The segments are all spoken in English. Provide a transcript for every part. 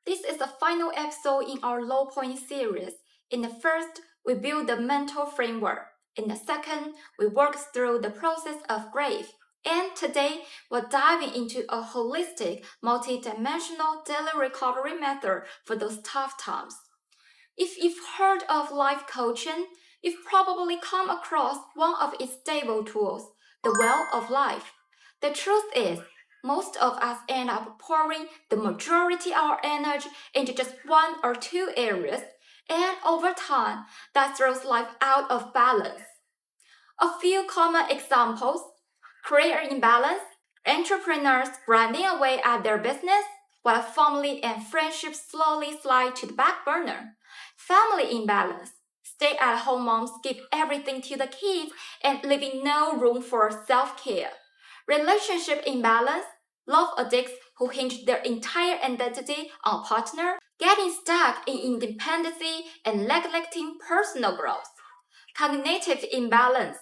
This is the final episode in our low point series. In the first, we build the mental framework. In the second, we work through the process of grief. And today, we're diving into a holistic, multi-dimensional daily recovery method for those tough times. If you've heard of life coaching, you've probably come across one of its stable tools, the well of life. The truth is, most of us end up pouring the majority of our energy into just one or two areas, and over time, that throws life out of balance. A few common examples: career imbalance, entrepreneurs grinding away at their business, while family and friendships slowly slide to the back burner. Family imbalance, stay at home moms give everything to the kids and leaving no room for self care. Relationship imbalance, love addicts who hinge their entire identity on a partner, getting stuck in independency and neglecting personal growth. Cognitive imbalance,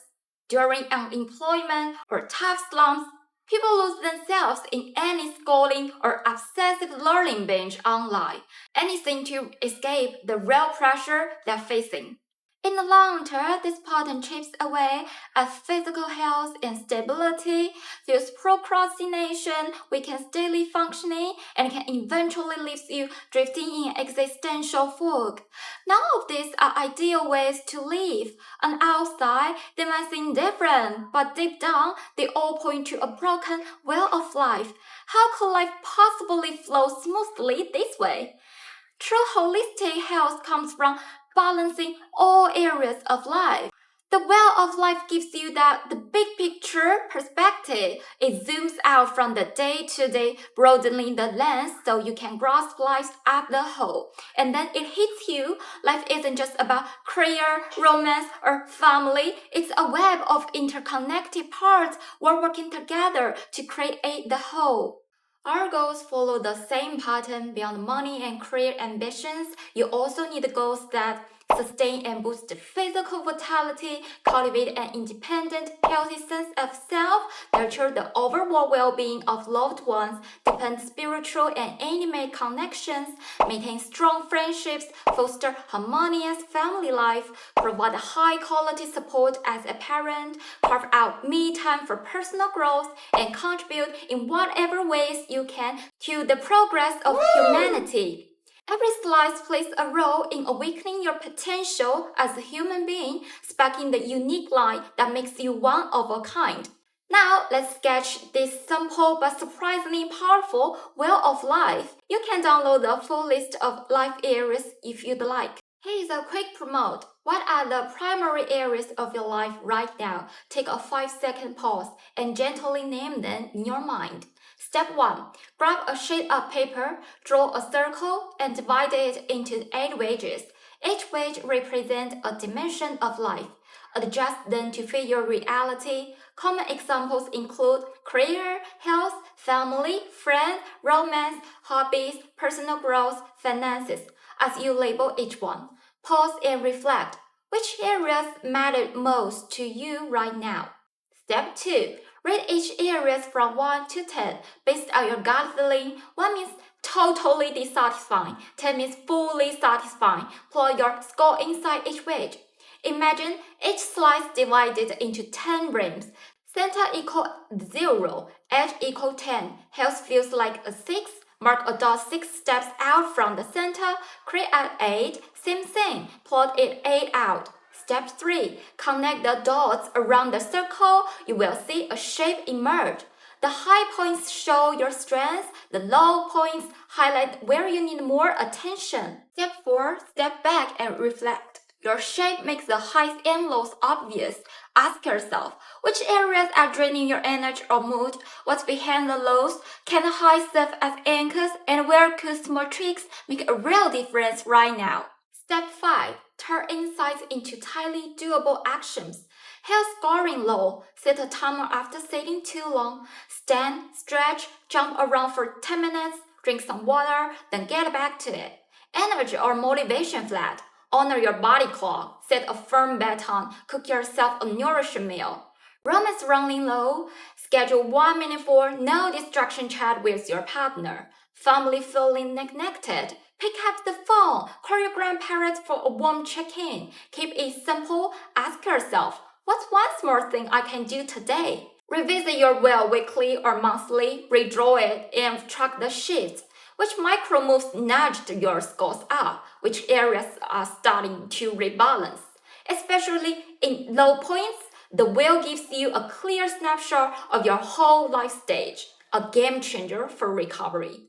during unemployment or tough slumps, people lose themselves in any scrolling or obsessive learning binge online, anything to escape the real pressure they're facing. In the long term, this pattern chips away at physical health and stability, fuels procrastination, weakens daily functioning, and can eventually leave you drifting in existential fog. None of these are ideal ways to live. On the outside, they might seem different, but deep down, they all point to a broken well of life. How could life possibly flow smoothly this way? True holistic health comes from balancing all areas of life. The well of life gives you the big picture perspective. It zooms out from the day to day, broadening the lens so you can grasp life as the whole. And then it hits you. Life isn't just about career, romance, or family. It's a web of interconnected parts all working together to create the whole. Our goals follow the same pattern. Beyond money and career ambitions, you also need goals that sustain and boost physical vitality, cultivate an independent, healthy sense of self, nurture the overall well-being of loved ones, deepen spiritual and intimate connections, maintain strong friendships, foster harmonious family life, provide high-quality support as a parent, carve out me time for personal growth, and contribute in whatever ways you can to the progress of humanity. Every slice plays a role in awakening your potential as a human being, sparking the unique light that makes you one of a kind. Now, let's sketch this simple but surprisingly powerful wheel of life. You can download the full list of life areas if you'd like. Here's a quick promote. What are the primary areas of your life right now? Take a 5-second pause and gently name them in your mind. Step 1. Grab a sheet of paper, draw a circle, and divide it into 8 wedges. Each wedge represents a dimension of life. Adjust them to fit your reality. Common examples include career, health, family, friend, romance, hobbies, personal growth, finances. As you label each one, pause and reflect. Which areas matter most to you right now? Step 2. Rate each area from 1 to 10 based on your gut feeling. 1 means totally dissatisfying, 10 means fully satisfying. Plot your score inside each wedge. Imagine each slice divided into 10 rims. Center equal 0, edge equal 10. Health feels like a 6. Mark a dot 6 steps out from the center. Create at 8. Same thing. Plot it 8 out. Step 3. Connect the dots around the circle. You will see a shape emerge. The high points show your strengths. The low points highlight where you need more attention. Step 4. Step back and reflect. Your shape makes the highs and lows obvious. Ask yourself, which areas are draining your energy or mood? What's behind the lows? Can the highs serve as anchors? And where could small tricks make a real difference right now? Step 5. Turn insights into tiny, doable actions. Health scoring low. Set a timer after sitting too long. Stand, stretch, jump around for 10 minutes. Drink some water, then get back to it. Energy or motivation flat. Honor your body clock. Set a firm bedtime. Cook yourself a nourishing meal. Romance running low. Schedule 1 minute for no distraction chat with your partner. family feeling neglected, pick up the phone, call your grandparents for a warm check-in. Keep it simple, ask yourself, what's one small thing I can do today? Revisit your will weekly or monthly, redraw it, and track the shifts. Which micro moves nudged your scores up? Which areas are starting to rebalance? Especially in low points, the wheel gives you a clear snapshot of your whole life stage, a game changer for recovery.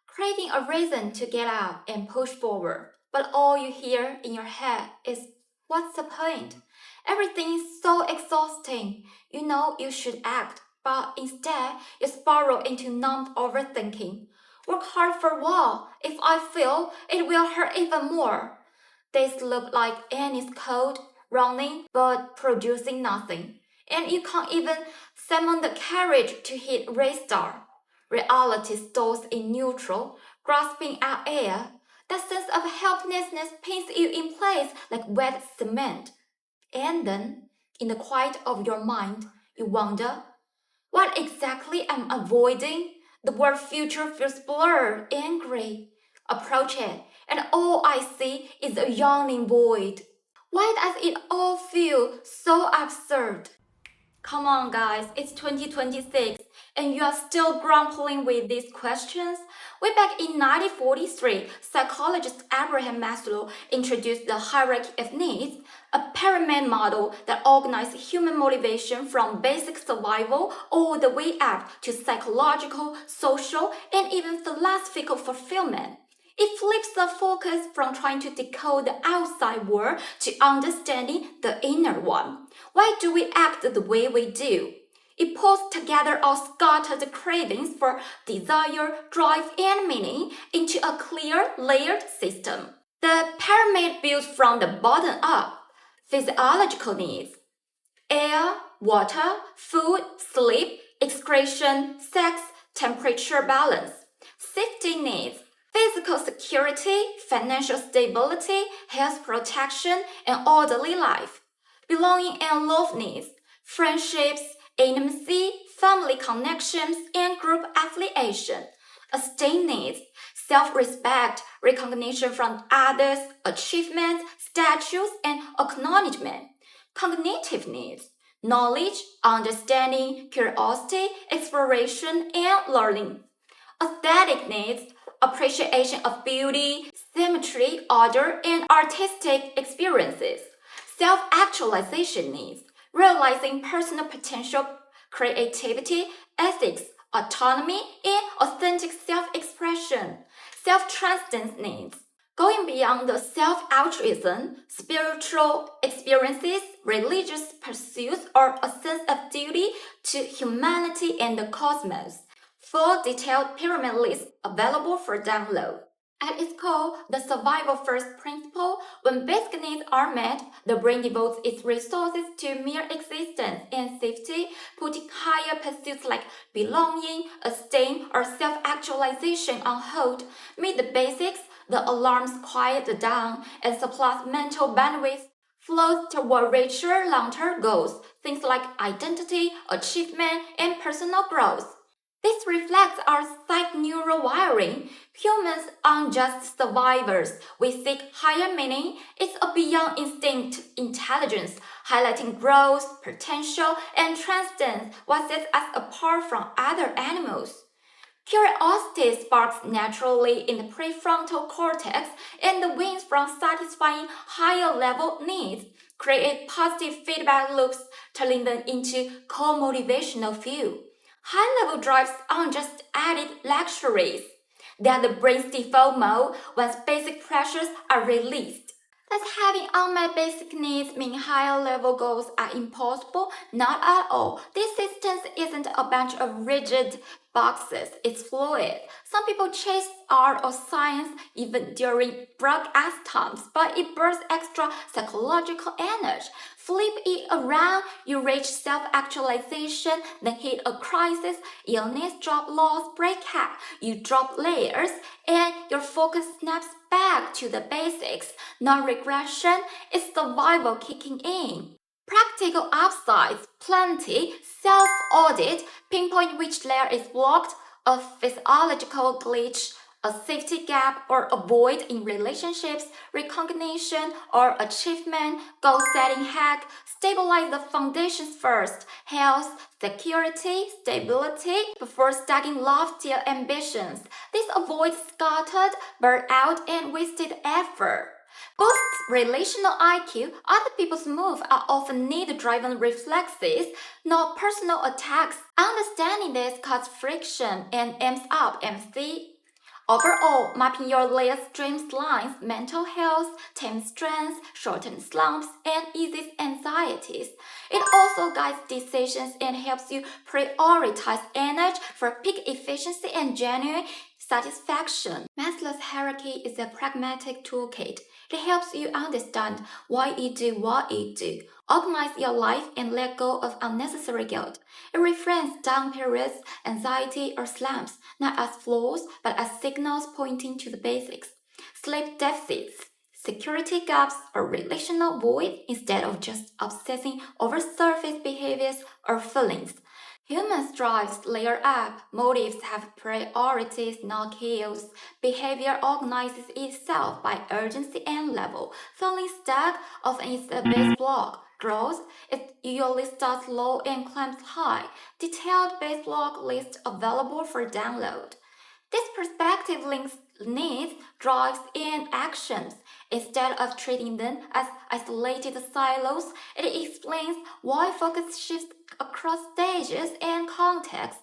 Craving a reason to get up and push forward, but all you hear in your head is, what's the point? Everything is so exhausting. You know you should act, but instead you spiral into numb overthinking. Work hard for what? If I fail, it will hurt even more. Days look like Annie's code, running but producing nothing. And you can't even summon the courage to hit restart. Reality stalls in neutral, grasping at air. That sense of helplessness pins you in place like wet cement. And then, in the quiet of your mind, you wonder, what exactly am I avoiding? The word future feels blurred and gray. Approach it, and all I see is a yawning void. Why does it all feel so absurd? Come on, guys, it's 2026 and you are still grappling with these questions? Way back in 1943, psychologist Abraham Maslow introduced the hierarchy of needs, a pyramid model that organized human motivation from basic survival all the way up to psychological, social, and even philosophical fulfillment. It flips the focus from trying to decode the outside world to understanding the inner one. Why do we act the way we do? It pulls together our scattered cravings for desire, drive, and meaning into a clear, layered system. The pyramid builds from the bottom up. Physiological needs: air, water, food, sleep, excretion, sex, temperature balance. Safety needs: physical security, financial stability, health protection, and orderly life. Belonging and love needs: friendships, intimacy, family connections, and group affiliation. Esteem needs: self-respect, recognition from others, achievements, statues, and acknowledgement. Cognitive needs: knowledge, understanding, curiosity, exploration, and learning. Aesthetic needs: appreciation of beauty, symmetry, order, and artistic experiences. Self-actualization needs: realizing personal potential, creativity, ethics, autonomy, and authentic self-expression. Self-transcendence needs: going beyond the self-altruism, spiritual experiences, religious pursuits, or a sense of duty to humanity and the cosmos. Full detailed pyramid list available for download. At its core, the survival first principle: when basic needs are met, the brain devotes its resources to mere existence and safety, putting higher pursuits like belonging, esteem, or self-actualization on hold. Meet the basics, the alarms quiet down, and surplus mental bandwidth flows toward richer, long-term goals, things like identity, achievement, and personal growth. This reflects our psych neural wiring. Humans aren't just survivors. We seek higher meaning. It's a beyond instinct intelligence, highlighting growth, potential, and transcendence, what sets us apart from other animals. Curiosity sparks naturally in the prefrontal cortex, and the wins from satisfying higher level needs create positive feedback loops, turning them into co-motivational fuel. High-level drives aren't just added luxuries. They are the brain's default mode once basic pressures are released. Does having unmet basic needs mean higher level goals are impossible? Not at all. This system isn't a bunch of rigid boxes, it's fluid. Some people chase art or science even during broke-ass times, but it burns extra psychological energy. Flip it around, you reach self-actualization, then hit a crisis, illness, job loss, breakup. You drop layers, and your focus snaps back to the basics. Not regression, it's survival kicking in. Practical upsides, plenty, self-audit, pinpoint which layer is blocked, a physiological glitch, a safety gap or a void in relationships, recognition or achievement, goal setting hack, stabilize the foundations first, health, security, stability, before stacking loftier ambitions. This avoids scattered, burnout, and wasted effort. Boosts relational IQ, other people's moves are often need-driven reflexes, not personal attacks. Understanding this causes friction and amps up empathy. Overall, mapping your layers streamlines mental health, tames strengths, shortens slumps, and eases anxieties. It also guides decisions and helps you prioritize energy for peak efficiency and genuine satisfaction. Maslow's hierarchy is a pragmatic toolkit. It helps you understand why you do what you do, organize your life, and let go of unnecessary guilt. It reframes down periods, anxiety, or slumps not as flaws but as signals pointing to the basics. Sleep deficits, security gaps, or relational void instead of just obsessing over surface behaviors or feelings. Human drives layer up, motives have priorities, not chaos. Behavior organizes itself by urgency and level. Feeling stuck often is a base block. Growth, it usually starts low and climbs high. Detailed base block list available for download. This perspective links needs, drives, and actions. Instead of treating them as isolated silos, it explains why focus shifts across stages and contexts,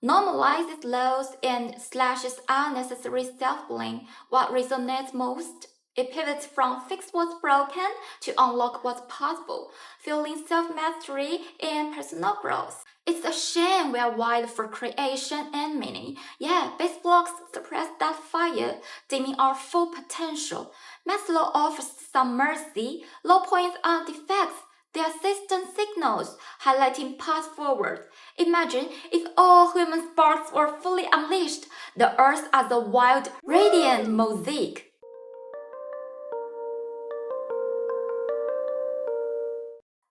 normalizes lows, and slashes unnecessary self-blame. What resonates most? It pivots from fix what's broken to unlock what's possible, fueling self-mastery and personal growth. It's a shame we are wired for creation and meaning. Yeah, base blocks suppress that fire, dimming our full potential. Maslow offers some mercy. Low points are defects. They are system signals, highlighting paths forward. Imagine if all human sparks were fully unleashed, the earth as a wild, radiant mosaic.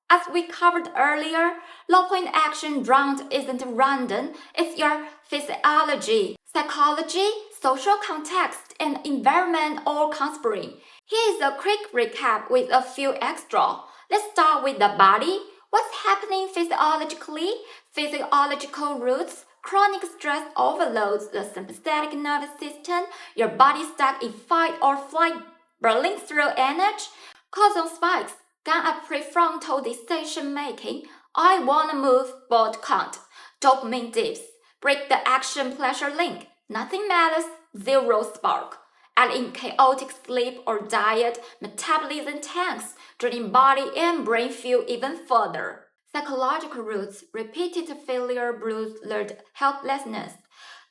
As we covered earlier, low point action round isn't random, it's your physiology, psychology, social context, and environment all conspiring. Here is a quick recap with a few extra. Let's start with the body. What's happening physiologically? Physiological roots. Chronic stress overloads the sympathetic nervous system. Your body stuck in fight or flight, burning through energy. Cortisol spikes. Gun at prefrontal decision making. I wanna move but can't. Dopamine dips. Break the action pleasure link. Nothing matters. Zero spark. Add in chaotic sleep or diet, metabolism tanks, draining body and brain fuel even further. Psychological roots, repeated failure breeds learned helplessness.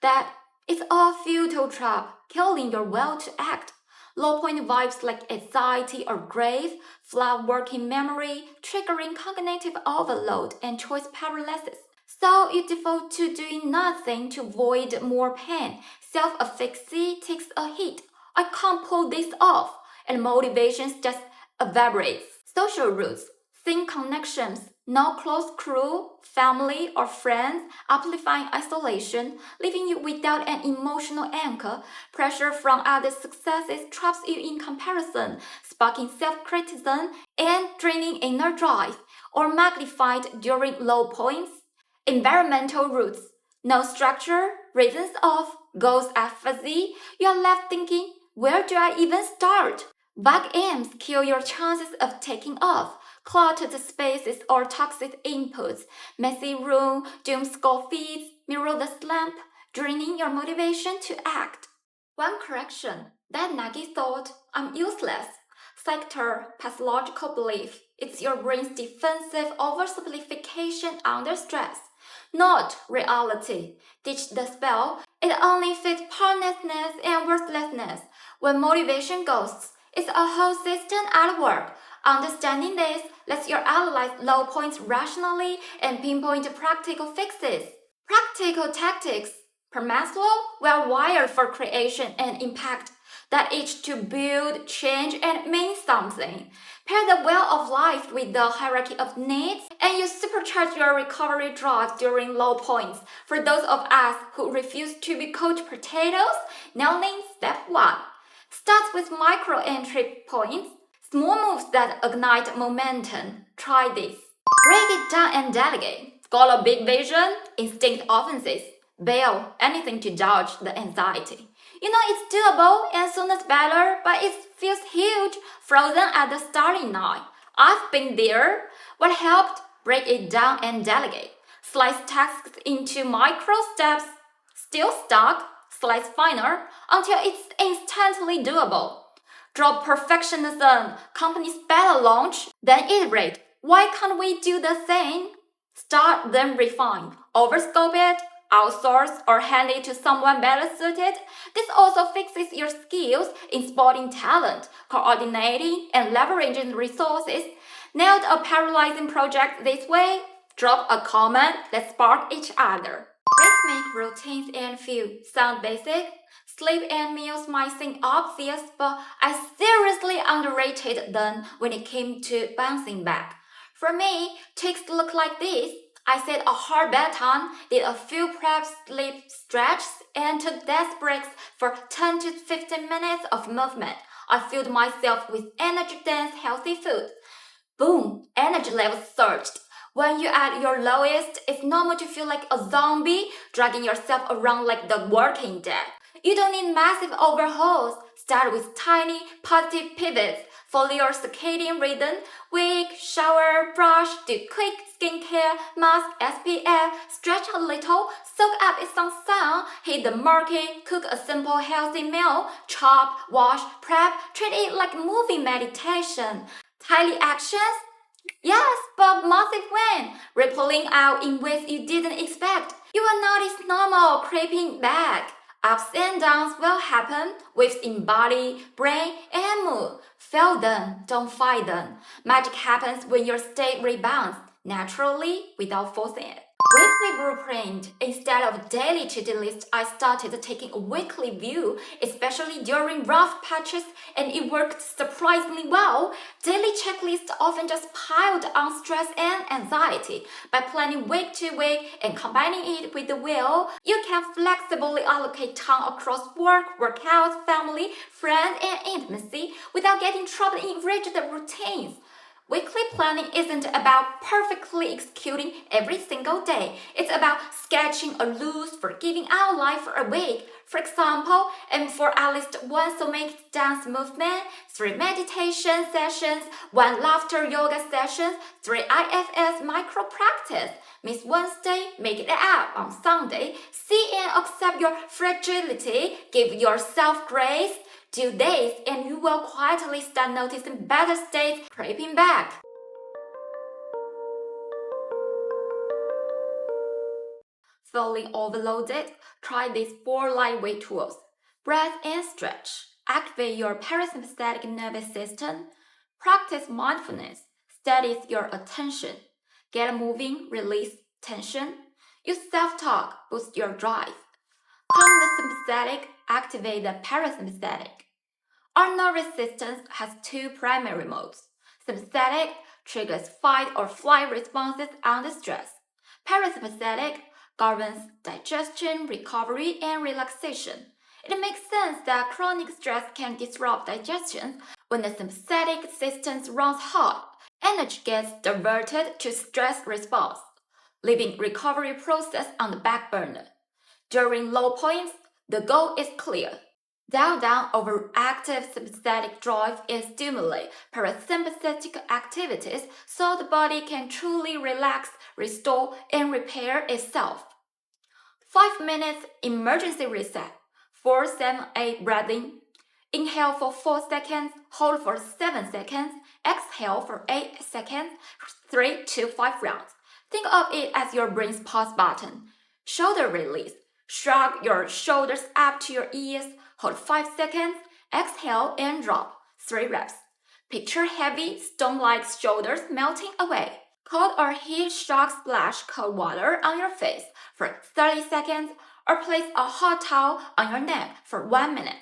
That it's a futile trap, killing your will to act. Low point vibes like anxiety or grief, flat working memory, triggering cognitive overload and choice paralysis. So you default to doing nothing to avoid more pain. Self-efficacy takes a hit. I can't pull this off, and motivation just evaporates. Social roots, thin connections, no close crew, family, or friends, amplifying isolation, leaving you without an emotional anchor. Pressure from other successes traps you in comparison, sparking self-criticism and draining inner drive, or magnified during low points. Environmental roots, no structure, reasons off, goals are fuzzy, you're left thinking, where do I even start? Vague aims kill your chances of taking off. Cluttered spaces or toxic inputs, messy room, doom scroll feeds, mirror the slump, draining your motivation to act. One correction, that naggy thought, I'm useless. Sector, pathological belief, it's your brain's defensive oversimplification under stress. Not reality. Ditch the spell, it only fits powerlessness and worthlessness. When motivation ghosts, it's a whole system at work. Understanding this lets you analyze low points rationally and pinpoint practical fixes. Practical tactics. Per Maslow, we are wired for creation and impact. that itch to build, change, and mean something. Pair the wheel of life with the hierarchy of needs, and you supercharge your recovery drive during low points. For those of us who refuse to be coach potatoes, nailing step 1. Start with micro entry points, small moves that ignite momentum. Try this. Break it down and delegate. Goal a big vision, instinct offenses. Bail, anything to dodge the anxiety. You know it's doable and sooner better, but it feels huge, frozen at the starting line. I've been there. What helped? Break it down and delegate. Slice tasks into micro steps. Still stuck? Slice finer until it's instantly doable. Drop perfectionism. Companies better launch, then iterate. Why can't we do the same? Start, then refine. Overscope it, outsource, or hand it to someone better suited. This also fixes your skills in spotting talent, coordinating, and leveraging resources. Nailed a paralyzing project this way? Drop a comment, let's spark each other. Let's make routines and feel sound basic. Sleep and meals might seem obvious, but I seriously underrated them when it came to bouncing back. For me, ticks look like this. I set a hard bedtime, did a few prep sleep stretches, and took desk breaks for 10 to 15 minutes of movement. I filled myself with energy-dense, healthy food. Boom! Energy levels surged. When you're at your lowest, it's normal to feel like a zombie, dragging yourself around like the Walking Dead. You don't need massive overhauls. Start with tiny, positive pivots. Follow your circadian rhythm. Wake, shower, brush, do quick skincare, mask, SPF, stretch a little, soak up in some sun, hit the market, cook a simple healthy meal, chop, wash, prep, treat it like movie meditation. Tiny actions? Yes, but massive win, rippling out in ways you didn't expect. You will notice normal creeping back. Ups and downs will happen, waves in body, brain, and mood. Feel them, don't fight them. Magic happens when your state rebounds, naturally, without forcing it. Weekly blueprint. Instead of daily to-do list, I started taking a weekly view, especially during rough patches, and it worked surprisingly well. Daily checklists often just piled on stress and anxiety. By planning week to week and combining it with the will, you can flexibly allocate time across work, workouts, family, friends, and intimacy without getting trapped in rigid routines. Weekly planning isn't about perfectly executing every single day. It's about sketching a loose, forgiving outline for a week. For example, aim for at least one somatic dance movement, 3 meditation sessions, 1 laughter yoga session, 3 IFS micro practice. Miss Wednesday, make it up on Sunday. See and accept your fragility. Give yourself grace. Due days, and you will quietly start noticing better states creeping back. Feeling overloaded? Try these 4 lightweight tools. Breath and stretch. Activate your parasympathetic nervous system. Practice mindfulness. Steady your attention. Get moving, release tension. Use self-talk, boost your drive. Calm the sympathetic, activate the parasympathetic. Our nervous system has 2 primary modes. Sympathetic triggers fight or flight responses under stress. Parasympathetic governs digestion, recovery, and relaxation. It makes sense that chronic stress can disrupt digestion. When the sympathetic system runs hot, energy gets diverted to stress response, leaving recovery process on the back burner. During low points, the goal is clear. Dial down overactive sympathetic drive and stimulate parasympathetic activities so the body can truly relax, restore, and repair itself. 5 minutes emergency reset. 4-7-8 breathing. Inhale for 4 seconds, hold for 7 seconds, exhale for 8 seconds, 3 to 5 rounds. Think of it as your brain's pause button. Shoulder release. Shrug your shoulders up to your ears, hold 5 seconds, exhale and drop, 3 reps. Picture heavy, stone-like shoulders melting away. Cold or heat shock splash cold water on your face for 30 seconds or place a hot towel on your neck for 1 minute.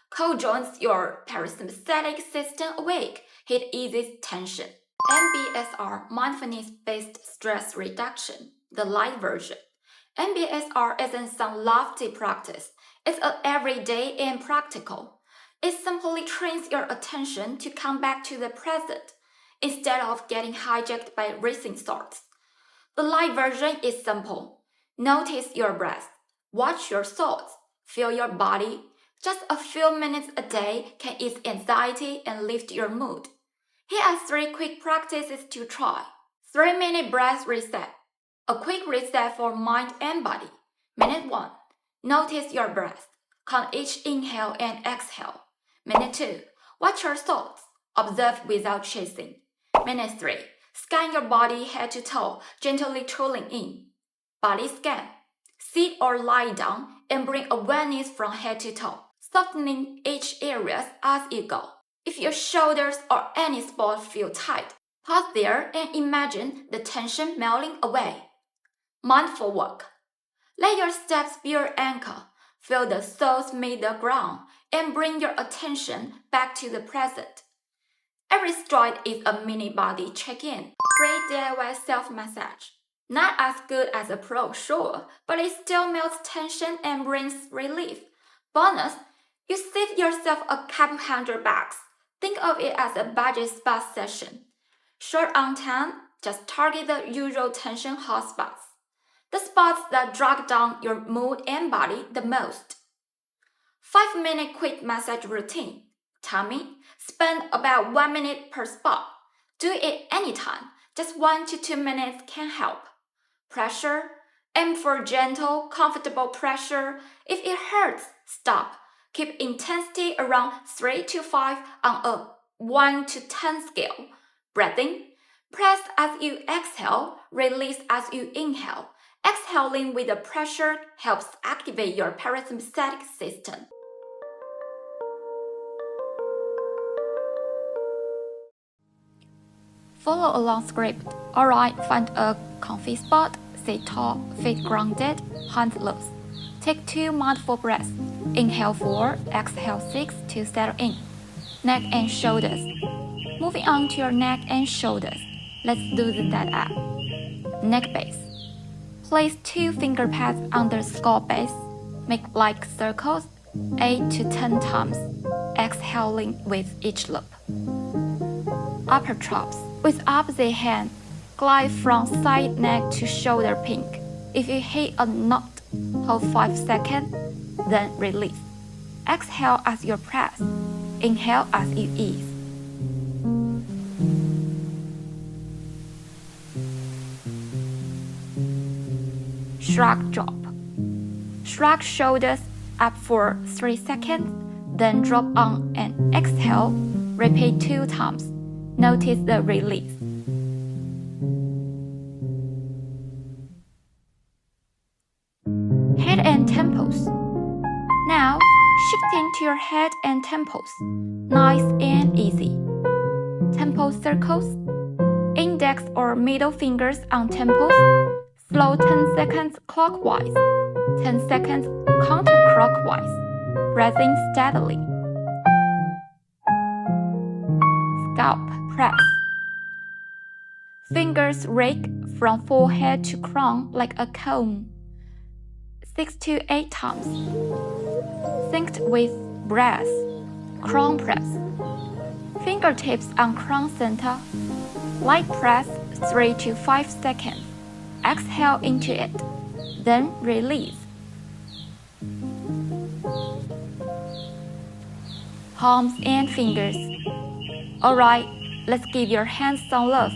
Co-joins your parasympathetic system awake. It eases tension. MBSR, mindfulness-based stress reduction, the light version. MBSR isn't some lofty practice. It's an everyday and practical. It simply trains your attention to come back to the present instead of getting hijacked by racing thoughts. The light version is simple. Notice your breath, watch your thoughts, feel your body. Just a few minutes a day can ease anxiety and lift your mood. Here are 3 quick practices to try. 3-minute breath reset. A quick reset for mind and body. Minute 1. Notice your breath. Count each inhale and exhale. Minute 2. Watch your thoughts. Observe without chasing. Minute 3. Scan your body head to toe, gently trailing in. Body scan. Sit or lie down and bring awareness from head to toe, softening each area as you go. If your shoulders or any spot feel tight, pause there and imagine the tension melting away. Mindful walk. Let your steps be your anchor. Feel the soles meet the ground and bring your attention back to the present. Every stride is a mini body check-in. Free DIY self-massage. Not as good as a pro, sure, but it still melts tension and brings relief. Bonus, you save yourself a couple $100. Think of it as a budget spa session. Short on time, just target the usual tension hotspots. The spots that drag down your mood and body the most. 5-minute quick massage routine. Tummy, spend about 1 minute per spot. Do it anytime. Just 1 to 2 minutes can help. Pressure, aim for gentle, comfortable pressure. If it hurts, stop. Keep intensity around 3 to 5 on a 1 to 10 scale. Breathing, press as you exhale, release as you inhale. Exhaling with the pressure helps activate your parasympathetic system. Follow along script. Alright, find a comfy spot, sit tall, feet grounded, hands loose. Take 2 mindful breaths. Inhale 4, exhale 6 to settle in. Neck and shoulders. Moving on to your neck and shoulders. Let's loosen that up. Neck base. Place 2 finger pads on the skull base. Make like circles 8 to 10 times, exhaling with each loop. Upper chops. With opposite hand, glide from side neck to shoulder pink. If you hit a knot, hold 5 seconds, then release. Exhale as you press. Inhale as you ease. Shrug drop. Shrug shoulders up for 3 seconds, then drop on and exhale. Repeat 2 times. Notice the release. Head and temples. Now, shifting to your head and temples. Nice and easy. Temple circles. Index or middle fingers on temples. Slow 10 seconds clockwise. 10 seconds counterclockwise. Breathing steadily. Scalp press. Fingers rake from forehead to crown like a comb. 6 to 8 times. Synced with breath. Crown press. Fingertips on crown center. Light press 3 to 5 seconds. Exhale into it. Then release. Palms and fingers. Alright, let's give your hands some love.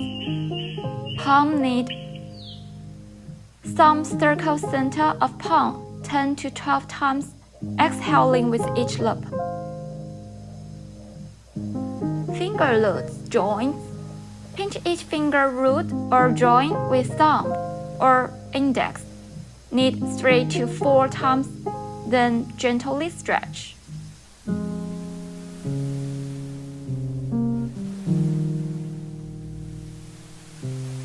Palm need thumb circle center of palm 10 to 12 times, exhaling with each loop. Finger roots joints. Pinch each finger root or joint with thumb or index. Need 3 to 4 times, then gently stretch.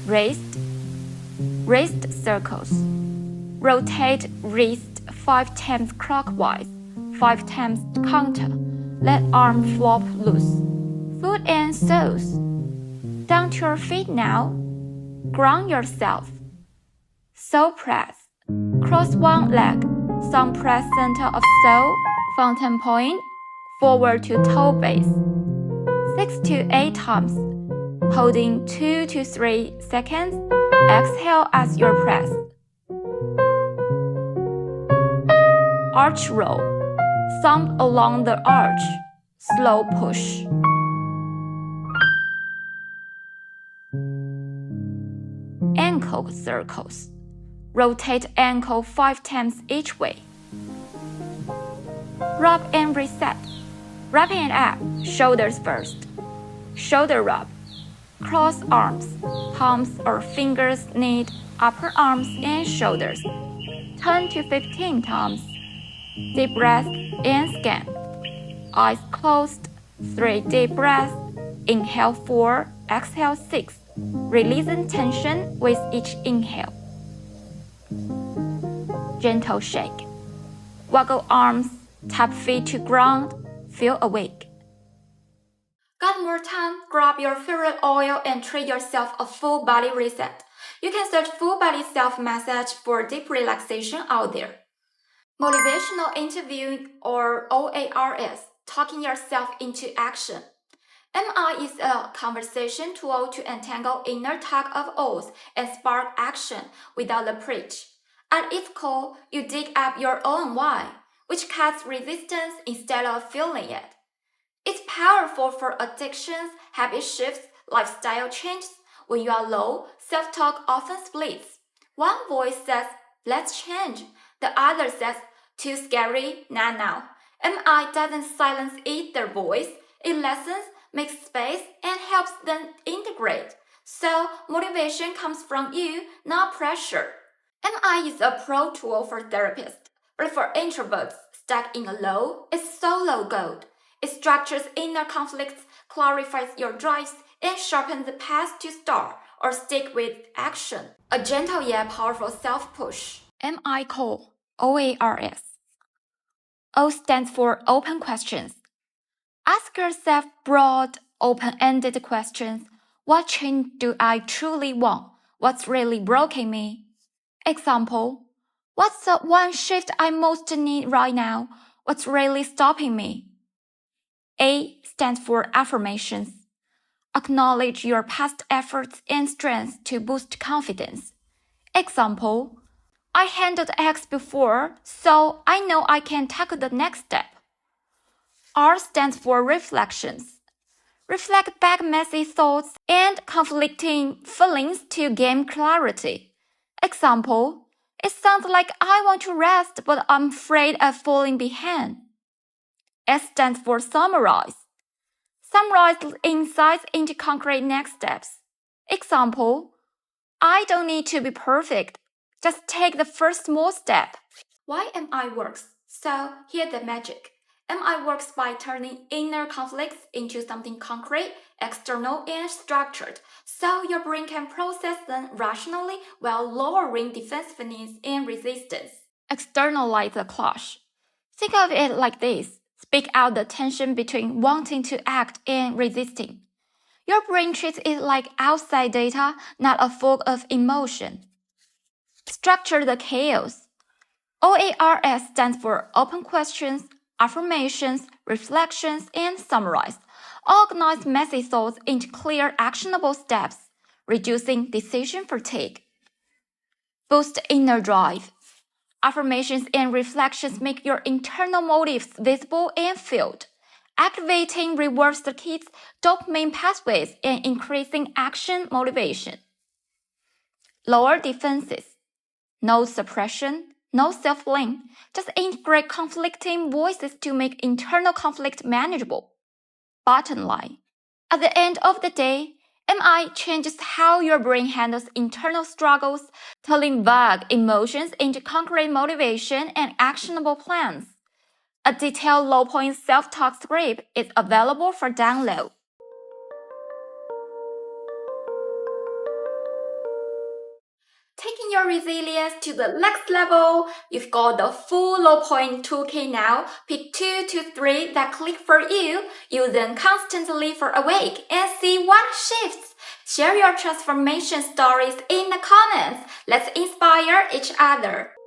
Wrist circles. Rotate wrist 5 times clockwise, 5 times counter. Let arm flop loose. Foot and soles. Down to your feet now. Ground yourself. Sole press. Cross one leg. Thumb press center of sole. Fountain point. Forward to toe base. 6 to 8 times. Holding 2 to 3 seconds. Exhale as you press. Arch roll. Thumb along the arch. Slow push. Ankle circles. Rotate ankle 5 times each way. Rub and reset. Wrapping it up, shoulders first. Shoulder rub. Cross arms. Palms or fingers need upper arms and shoulders. 10 to 15 times. Deep breath and scan. Eyes closed. 3 deep breaths. Inhale 4, exhale 6. Releasing tension with each inhale. Gentle shake. Waggle arms, tap feet to ground, feel awake. Got more time? Grab your favorite oil and treat yourself a full body reset. You can search full body self-massage for deep relaxation out there. Motivational interviewing or OARS, talking yourself into action. MI is a conversation tool to untangle inner tug of wars and spark action without the preach. At its core, you dig up your own why, which cuts resistance instead of feeling it. It's powerful for addictions, habit shifts, lifestyle changes. When you are low, self-talk often splits. One voice says, let's change. The other says, too scary, not now. MI doesn't silence either voice. It lessens, makes space, and helps them integrate. So motivation comes from you, not pressure. MI is a pro tool for therapists, but for introverts stuck in a low, it's solo gold. It structures inner conflicts, clarifies your drives, and sharpens the path to start or stick with action. A gentle yet powerful self-push. MI Core, OARS. O stands for open questions. Ask yourself broad, open-ended questions. What change do I truly want? What's really broken me? Example, what's the one shift I most need right now? What's really stopping me? A stands for affirmations. Acknowledge your past efforts and strengths to boost confidence. Example, I handled X before, so I know I can tackle the next step. R stands for reflections. Reflect back messy thoughts and conflicting feelings to gain clarity. Example, it sounds like I want to rest, but I'm afraid of falling behind. S stands for summarize. Summarize insights into concrete next steps. Example, I don't need to be perfect. Just take the first small step. Why MI works? So here's the magic. MI works by turning inner conflicts into something concrete, external, and structured, so your brain can process them rationally while lowering defensiveness and resistance. Externalize the clash. Think of it like this. Speak out the tension between wanting to act and resisting. Your brain treats it like outside data, not a fog of emotion. Structure the chaos. OARS stands for open questions, affirmations, reflections, and summarize. Organize messy thoughts into clear, actionable steps, reducing decision fatigue. Boost inner drive. Affirmations and reflections make your internal motives visible and felt, activating reward circuits, dopamine pathways, and increasing action motivation. Lower defenses. No suppression, no self-blame. Just integrate conflicting voices to make internal conflict manageable. Bottom line. At the end of the day, MI changes how your brain handles internal struggles, turning vague emotions into concrete motivation and actionable plans. A detailed low-point self-talk script is available for download. Taking taking your resilience to the next level. You've got the full low point toolkit now. Pick 2 to 3 that click for you. Use them constantly for a week and see what shifts. Share your transformation stories in the comments. Let's inspire each other.